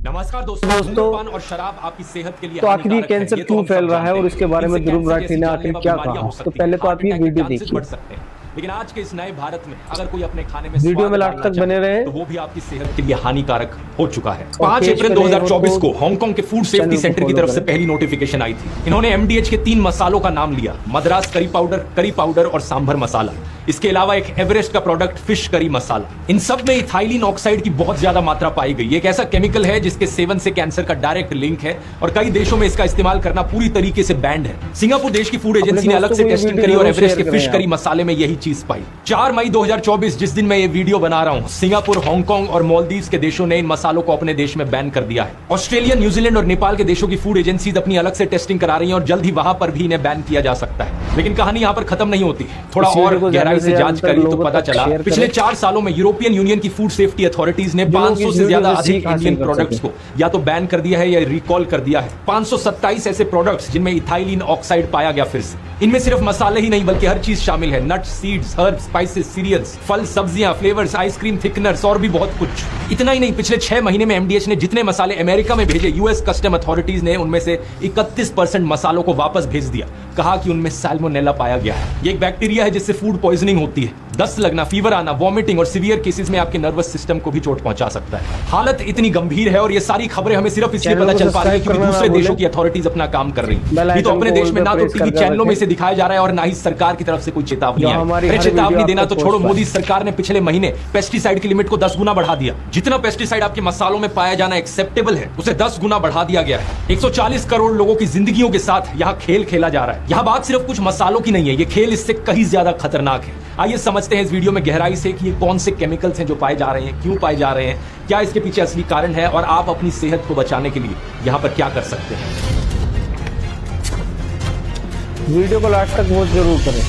नमस्कार दोस्तों, धूम्रपान और शराब आपकी सेहत के लिए तो आखिर ये कैंसर तो क्यों फैल रहा है और इसके बारे में ध्रुव राठी ने आखिर क्या कहा, तो पहले तो आप ये वीडियो देखिए। लेकिन आज के इस नए भारत में अगर कोई अपने खाने में वीडियो में लास्ट तक बने रहे तो वो भी आपकी सेहत के लिए हानिकारक हो चुका है। 5 अप्रैल 2024 को हांगकांग के फूड सेफ्टी सेंटर की तरफ से पहली नोटिफिकेशन आई थी। इन्होंने एमडीएच के 3 मसालों का नाम लिया, मद्रास करी पाउडर और सांभर मसाला। इसके अलावा एक एवरेस्ट का प्रोडक्ट फिश करी मसाला। इन सब में इथाइलिन ऑक्साइड की बहुत ज्यादा मात्रा पाई गई। एक ऐसा केमिकल है जिसके सेवन से कैंसर का डायरेक्ट लिंक है और कई देशों में इसका इस्तेमाल करना पूरी तरीके से बैंड है। सिंगापुर देश की फूड एजेंसी ने अलग से टेस्टिंग करी और एवरेस्ट के फिश करी मसाले में यही चीज पाई। 4 मई 2024 जिस दिन मैं ये वीडियो बना रहा हूं, सिंगापुर, हांगकांग और मालदीव्स के देशों ने इन मसालों को अपने देश में बैन कर दिया है। ऑस्ट्रेलिया, न्यूजीलैंड और नेपाल के देशों की फूड एजेंसीज अपनी अलग से टेस्टिंग करा रही हैं और जल्द ही वहां पर भी इन्हें बैन किया जा सकता है। लेकिन कहानी यहां पर खत्म नहीं होती। थोड़ा और गहराई से जांच करी तो पता चला पिछले 4 सालों में यूरोपियन यूनियन की फूड सेफ्टी अथॉरिटीज ने 500 से ज्यादा अधिक इंडियन प्रोडक्ट्स को या तो बैन कर दिया है या रिकॉल कर दिया है। 527 ऐसे प्रोडक्ट्स जिनमें इथाइलिन ऑक्साइड पाया गया फिर से। इनमें सिर्फ मसाले ही नहीं बल्कि हर चीज शामिल है, nuts, seeds, herbs, spices, cereals, फल, सब्जियां, फ्लेवर्स, आइसक्रीम, थिकनर्स और भी बहुत कुछ। इतना ही नहीं, पिछले 6 महीने में एमडीएच ने जितने मसाले अमेरिका में भेजे, यूएस कस्टम अथॉरिटीज ने उनमें से 31% मसालों को वापस भेज दिया। कहा कि उनमें सैल्मोनेला पाया गया है। ये एक बैक्टीरिया है जिससे फूड पॉइजनिंग होती है। दस्त लगना, फीवर आना, वॉमिटिंग और सीवियर केसेस में आपके नर्वस सिस्टम को भी चोट पहुंचा सकता है। हालत इतनी गंभीर है और ये सारी खबरें हमें सिर्फ इसलिए पता चल पा रही है क्योंकि दूसरे देशों की अथॉरिटीज अपना काम कर रही है। ये तो अपने देश में ना तो टीवी चैनलों में इसे दिखाया जा रहा है और ना ही सरकार की तरफ से कोई चेतावनी है। चेतावनी देना तो छोड़ो, मोदी सरकार ने पिछले महीने पेस्टिसाइड की लिमिट को 10 गुना बढ़ा दिया। जितना पेस्टिसाइड आपके मसालों में पाया जाना एक्सेप्टेबल है, उसे 10 गुना बढ़ा दिया गया है। 140 करोड़ लोगों की जिंदगियों के साथ यहाँ खेल खेला जा रहा है। यहाँ बात सिर्फ कुछ मसालों की नहीं है, ये खेल इससे कहीं ज्यादा खतरनाक है। आइए समझते हैं इस वीडियो में गहराई से कि ये कौन से केमिकल्स हैं जो पाए जा रहे हैं, क्यों पाए जा रहे हैं, क्या इसके पीछे असली कारण है और आप अपनी सेहत को बचाने के लिए यहाँ पर क्या कर सकते हैं। वीडियो को लास्ट तक वॉच जरूर करें।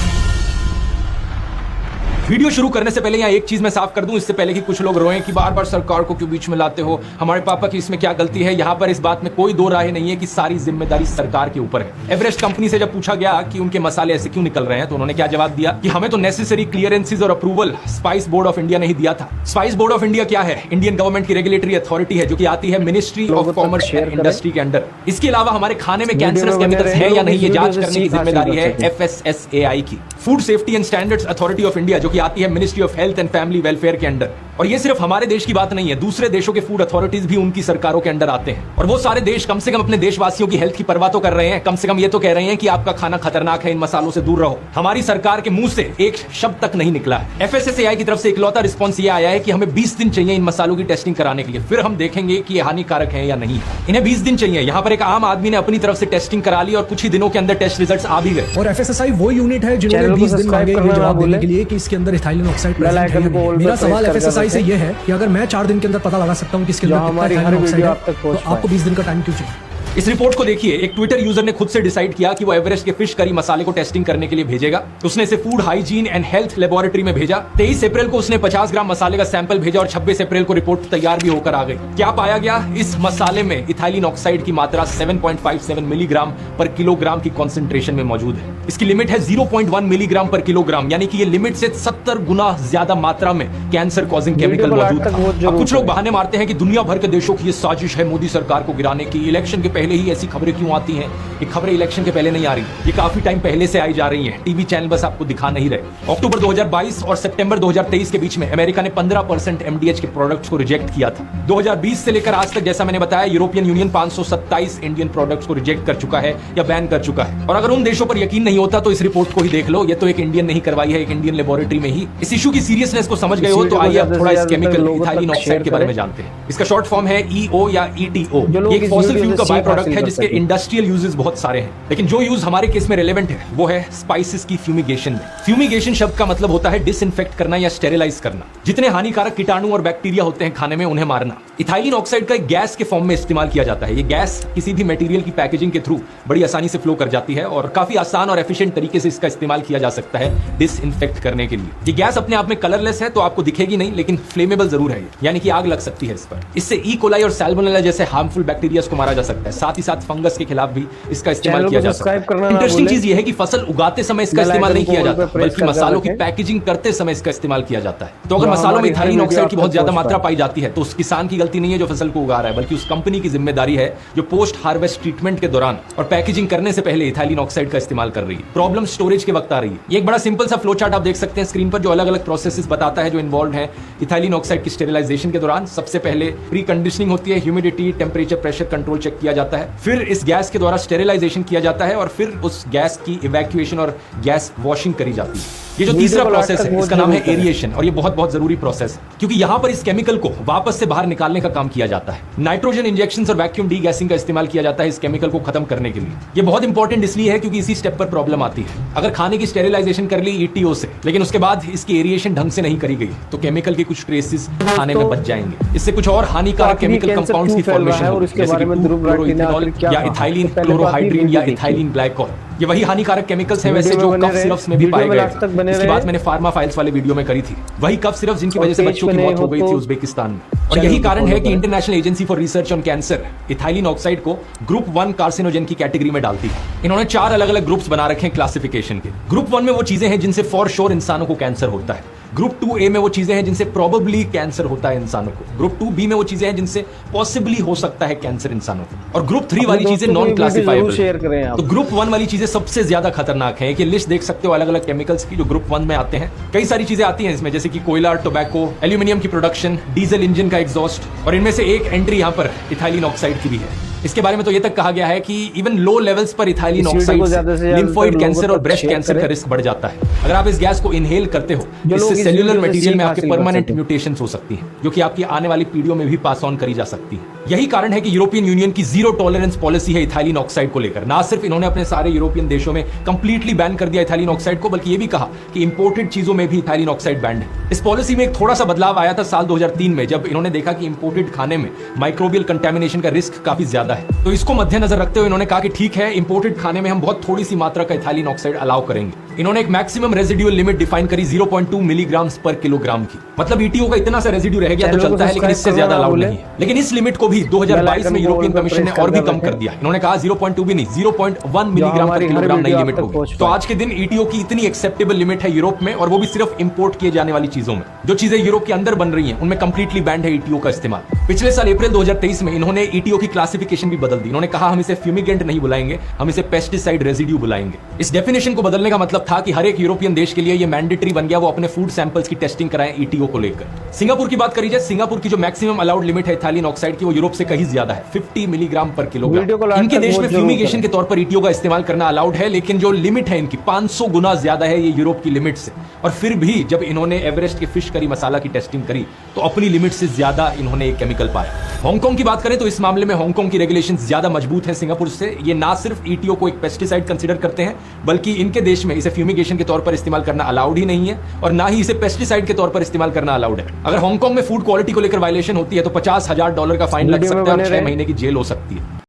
वीडियो शुरू करने से पहले यहाँ एक चीज मैं साफ कर दूं, इससे पहले कि कुछ लोग रोएं कि बार बार सरकार को क्यों बीच में लाते हो, हमारे पापा की इसमें क्या गलती है। यहाँ पर इस बात में कोई दो राय नहीं है कि सारी जिम्मेदारी सरकार के ऊपर है। एवरेस्ट कंपनी से जब पूछा गया कि उनके मसाले ऐसे क्यों निकल रहे हैं तो उन्होंने क्या जवाब दिया कि हमें तो नेसेसरी क्लियरेंसेज और approval spice board of India ने ही दिया था। स्पाइस बोर्ड ऑफ इंडिया क्या है? इंडियन गवर्नमेंट की रेगुलेटरी अथॉरिटी है जो कि आती है ministry of commerce and industry के अंडर। इसके अलावा हमारे खाने में कैंसरस केमिकल्स है या नहीं, ये जांच करने की जिम्मेदारी है FSSAI की, food safety and standards authority of India, जो कि आती है ministry of health and family welfare के अंडर। और ये सिर्फ हमारे देश की बात नहीं है, दूसरे देशों के फूड अथॉरिटीज भी उनकी सरकारों के अंडर आते हैं। और वो सारे देश कम से कम अपने देशवासियों की हेल्थ की परवाह तो कर रहे हैं, कम से कम ये तो कह रहे हैं कि आपका खाना खतरनाक है, इन मसालों से दूर रहो। हमारी सरकार के मुंह से एक शब्द तक नहीं निकला है। FSSAI की तरफ से इकलौता रिस्पॉन्स ये आया है कि हमें 20 दिन चाहिए इन मसालों की टेस्टिंग कराने के लिए, फिर हम देखेंगे कि ये हानिकारक है या नहीं। इन्हें 20 दिन चाहिए। यहाँ पर एक आम आदमी ने अपनी तरफ से टेस्टिंग करा ली और कुछ ही दिनों के अंदर टेस्ट रिजल्ट आ भी गए। और FSSAI वो यूनिट है जिन्होंने 20 दिन मांगे जवाब देने के लिए कि इसके अंदर इथाइलिन ऑक्साइड प्रेजेंट है। मेरा सवाल FSSAI से ये है कि अगर मैं 4 दिन के अंदर पता लगा सकता हूँ कि इसके अंदर कितना इथाइलिन ऑक्साइड है, तो आपको 20 दिन का टाइम क्यों चाहिए? इस रिपोर्ट को देखिए, एक ट्विटर यूजर ने खुद से डिसाइड किया कि वो एवरेस्ट के फिश करी मसाले को टेस्टिंग करने के लिए भेजेगा। उसने इसे food hygiene and health laboratory में भेजा। 23 अप्रैल को उसने 50 ग्राम मसाले का सैंपल भेजा और 26 अप्रैल को रिपोर्ट तैयार भी होकर आ गई। क्या पाया गया? इस मसाले में इथाइलिन ऑक्साइड की मात्रा 7.57 मिलीग्राम पर किलोग्राम की कॉन्सेंट्रेशन में मौजूद है। इसकी लिमिट है 0.1 मिलीग्राम पर किलोग्राम, यानी कि ये लिमिट से 70 गुना ज्यादा मात्रा में कैंसर कॉजिंग केमिकल मौजूद था। अब कुछ लोग बहाने मारते हैं कि दुनिया भर के देशों की ये साजिश है मोदी सरकार को गिराने की। इलेक्शन के पहले ही ऐसी खबरें क्यों आती हैं? ये खबरें इलेक्शन के पहले नहीं आ रही, ये काफी टाइम पहले से आई जा रही हैं। टीवी चैनल बस आपको दिखा नहीं रहे। अक्टूबर 2022 और सितंबर 2023 के बीच में अमेरिका ने 15% एमडीएच के प्रोडक्ट्स को रिजेक्ट किया था। 2020 से लेकर आज तक, जैसा मैंने बताया, यूरोपियन यूनियन 527 इंडियन प्रोडक्ट्स को रिजेक्ट कर चुका है या बैन कर चुका है। और अगर उन देशों पर यकीन नहीं होता तो इस रिपोर्ट को ही देख लो। ये तो एक इंडियन नहीं करवाई है, एक इंडियन लेबोरेटरी में ही। इस इशू की सीरियसनेस को समझ गए हो तो आइए अब थोड़ा इस केमिकल इथाइलिन ऑक्साइड के बारे में जानते हैं। इसका शॉर्ट फॉर्म है EO या ETO। एक फॉसिल फ्यूल का बाय प्रोडक्ट है जिसके इंडस्ट्रियल यूजेस बहुत सारे हैं, लेकिन जो यूज हमारे केस में रेलेवेंट है वो है स्पाइसेस की फ्यूमिगेशन में। फ्यूमिगेशन शब्द का मतलब होता है डिसइंफेक्ट करना या स्टेरिलाइज करना। जितने हानिकारक कीटाणु और बैक्टीरिया होते हैं खाने में, उन्हें मारना। इथाइलिन ऑक्साइड का एक गैस के फॉर्म में इस्तेमाल किया जाता है। ये गैस किसी भी मटेरियल की पैकेजिंग के थ्रू बड़ी आसानी से फ्लो कर जाती है और काफी आसान और एफिशिएंट तरीके से इसका इस्तेमाल किया जा सकता है डिसइंफेक्ट करने के लिए। ये गैस अपने आप में कलरलेस है तो आपको दिखेगी नहीं, लेकिन फ्लेमेबल जरूर है, यानी कि आग लग सकती है इस पर। इससे ई कोलाई और सैल्मोनेला जैसे हार्मफुल बैक्टीरिया को मारा जा सकता है। साथ ही साथ फंगस के खिलाफ भी इसका इस्तेमाल चैनल किया को जा सब्सक्राइब सकता करना है। ना इंटरेस्टिंग भूलें। चीज ये है कि फसल उगाते समय इसका बेल इस्तेमाल नहीं आइकन किया को ऑल जाता, पे प्रेस बल्कि कर मसालों की रखें। पैकेजिंग करते समय इसका इस्तेमाल किया जाता है। तो अगर जो मसालों में हमारी हर इथाइलिन वीडियो ऑक्साइड की आप बहुत तक ज्यादा पहुंच मात्रा पाए। पाई जाती है तो उस किसान की गलती नहीं है जो फसल को उगा रहा है, बल्कि उस कंपनी की जिम्मेदारी है जो पोस्ट हार्वेस्ट ट्रीटमेंट के दौरान और पैकेजिंग करने से पहले इथाइलिन ऑक्साइड का इस्तेमाल कर रही है। प्रॉब्लम स्टोरेज के वक्त आ रही है। ये एक बड़ा सिंपल सा फ्लो चार्ट आप देख सकते हैं स्क्रीन पर, जो अलग अलग प्रोसेसेस बताता है जो इन्वॉल्व है इथाइलिन ऑक्साइड की स्टेरिलाइजेशन के दौरान। सबसे पहले प्री कंडीशनिंग होती है, humidity, temperature, pressure control check किया जाता है, फिर इस गैस के द्वारा स्टेरिलाइजेशन किया जाता है और फिर उस गैस की इवैक्यूएशन और गैस वॉशिंग करी जाती है। ये जो तीसरा प्रोसेस है इसका नाम है एरिएशन, और ये बहुत बहुत जरूरी प्रोसेस है क्योंकि यहां पर इस केमिकल को वापस से बाहर निकालने का काम किया जाता है। नाइट्रोजन इंजेक्शंस और वैक्यूम डी गैसिंग का इस्तेमाल किया जाता है इस केमिकल को खत्म करने के लिए। ये बहुत इंपॉर्टेंट इसलिए है क्योंकि इसी स्टेप पर प्रॉब्लम आती है। अगर खाने की स्टेरिलाइजेशन कर ली ईटीओ से, लेकिन उसके बाद इसकी एरिएशन ढंग से नहीं करी गई तो केमिकल के कुछ ट्रेसेस खाने में बच जाएंगे। इससे कुछ और हानिकारक केमिकल कंपाउंड्स की फॉर्मेशन होगी, जैसे कि 2-क्लोरोइथेनॉल या इथाइलिन क्लोरोहाइड्रीन या इथाइलिन ग्लाइकॉल। ये वही हानिकारक केमिकल्स हैं वैसे जो कफ सिरप्स में भी पाए गए थे। इसकी बात मैंने फार्मा फाइल्स वाले वीडियो में करी थी। वही कफ सिरप जिनकी वजह से बच्चों की मौत हो गई थी उज्बेकिस्तान में। और यही कारण है कि international agency for research on cancer ethylene oxide को ग्रुप 1 कार्सिनोजन की कैटेगरी में डालती है। इन्होंने 4 अलग अलग ग्रुप्स बना रखे हैं क्लासिफिकेशन के। ग्रुप 1 में वो चीजें हैं जिनसे फॉर श्योर इंसानों को कैंसर होता है। ग्रुप 2A में वो चीजें हैं जिनसे प्रोबेबली कैंसर होता है इंसानों को। ग्रुप 2B में वो चीजें हैं जिनसे पॉसिबली हो सकता है कैंसर इंसानों को। और ग्रुप 3 वाली चीजें नॉन क्लासिफाइबल। तो ग्रुप 1 वाली चीजें सबसे ज्यादा खतरनाक है। ये लिस्ट देख सकते हो अलग अलग केमिकल्स की जो ग्रुप 1 में आते हैं। कई सारी चीजें आती हैं इसमें, जैसे कि कोयला, टोबैको, एल्यूमिनियम की प्रोडक्शन, डीजल इंजन का एग्जॉस्ट, और इनमें से एक एंट्री यहाँ पर इथाइलिन ऑक्साइड की भी है। इसके बारे में तो ये तक कहा गया है कि इवन लो लेवल्स पर इथाइलिन ऑक्साइड से लिम्फोइड कैंसर और ब्रेस्ट कैंसर का रिस्क बढ़ जाता है। अगर आप इस गैस को इनहेल करते हो, इससे सेल्यूलर मटेरियल में आपके परमानेंट म्यूटेशंस हो सकती हैं, जो कि आपकी आने वाली पीढ़ियों में भी पास ऑन करी जा सकती है। यही कारण है कि यूरोपियन यूनियन की जीरो टॉलरेंस पॉलिसी है इथाइलिन ऑक्साइड को लेकर। ना सिर्फ इन्होंने अपने सारे यूरोपियन देशों में कंप्लीटली बैन कर दिया इथाइलिन ऑक्साइड को, बल्कि ये भी कहा कि इंपोर्टेड चीजों में भी इथाइलिन ऑक्साइड बैंड है। इस पॉलिसी में एक थोड़ा सा बदलाव आया था साल 2003 में, जब इन्होंने देखा कि इंपोर्टेड खाने में माइक्रोबियल कंटेमिनेशन का रिस्क काफी ज्यादा है। तो इसको मद्देनजर रखते हुए इन्होंने कहा कि ठीक है, इंपोर्टेड खाने में हम बहुत थोड़ी सी मात्रा का इथाइलिन ऑक्साइड अलाउ करेंगे। इन्होंने एक मैक्सिमम रेजिडुअल लिमिट डिफाइन करी 0.2 मिलीग्राम पर किलोग्राम की। मतलब ईटीओ का इतना सा रेजिड्यू रह गया तो चलता है, लेकिन इससे ज्यादा अलाउड नहीं है। लेकिन इस लिमिट को भी 2022 में यूरोपियन कमीशन ने और भी कम कर दिया। इन्होंने कहा 0.2 भी नहीं, 0.1 मिलीग्राम पर किलोग्राम नई लिमिट होगी। तो आज के दिन ईटीओ की इतनी एक्सेप्टेबल लिमिट है यूरोप में, और वो भी सिर्फ इंपोर्ट किए जाने वाली चीजों में। जो चीजें यूरोप के अंदर बन रही हैं उनमें कंप्लीटली बैंड है ईटीओ का इस्तेमाल। पिछले साल अप्रैल 2023 में इन्होंने ईटीओ की क्लासिफिकेशन भी बदल दी। इन्होंने कहा हम इसे फ्यूमिगेंट नहीं बुलाएंगे, हम इसे पेस्टिसाइड रेजिड्यू बुलाएंगे। इस डेफिनेशन को बदलने का मतलब था कि हर एक यूरोपियन देश के लिए ये मैंडेटरी बन गया वो अपने फूड सैंपल्स की टेस्टिंग कराएं ईटीओ को लेकर। सिंगापुर की बात करी जाए, सिंगापुर की जो मैक्सिमम अलाउड लिमिट है इथाइलिन ऑक्साइड की वो यूरोप से कहीं ज्यादा है, 50 मिलीग्राम पर किलोग्राम। इनके देश में फ्यूमिगेशन के तौर पर ईटीओ का इस्तेमाल करना अलाउड है, लेकिन जो लिमिट है इनकी 500 गुना ज्यादा है ये यूरोप की लिमिट से। और फिर भी जब इन्होंने एवरेस्ट के फिश करी मसाला की टेस्टिंग करी तो अपनी लिमिट से ज्यादा इन्होंने एक केमिकल पाया। हांगकांग की बात करें तो इस मामले में हांगकांग की रेगुलेशंस ज्यादा मजबूत हैं सिंगापुर से। ये ना सिर्फ ईटीओ को एक पेस्टिसाइड कंसीडर करते हैं, बल्कि इनके देश में इसे फ्यूमिगेशन के तौर पर इस्तेमाल करना अलाउड ही नहीं है, और ना ही इसे पेस्टिसाइड के तौर पर इस्तेमाल करना अलाउड है। अगर हांगकांग में फूड क्वालिटी को लेकर वायलेशन होती है तो $50,000 का फाइन लग सकता है और 6 महीने की जेल हो सकती है।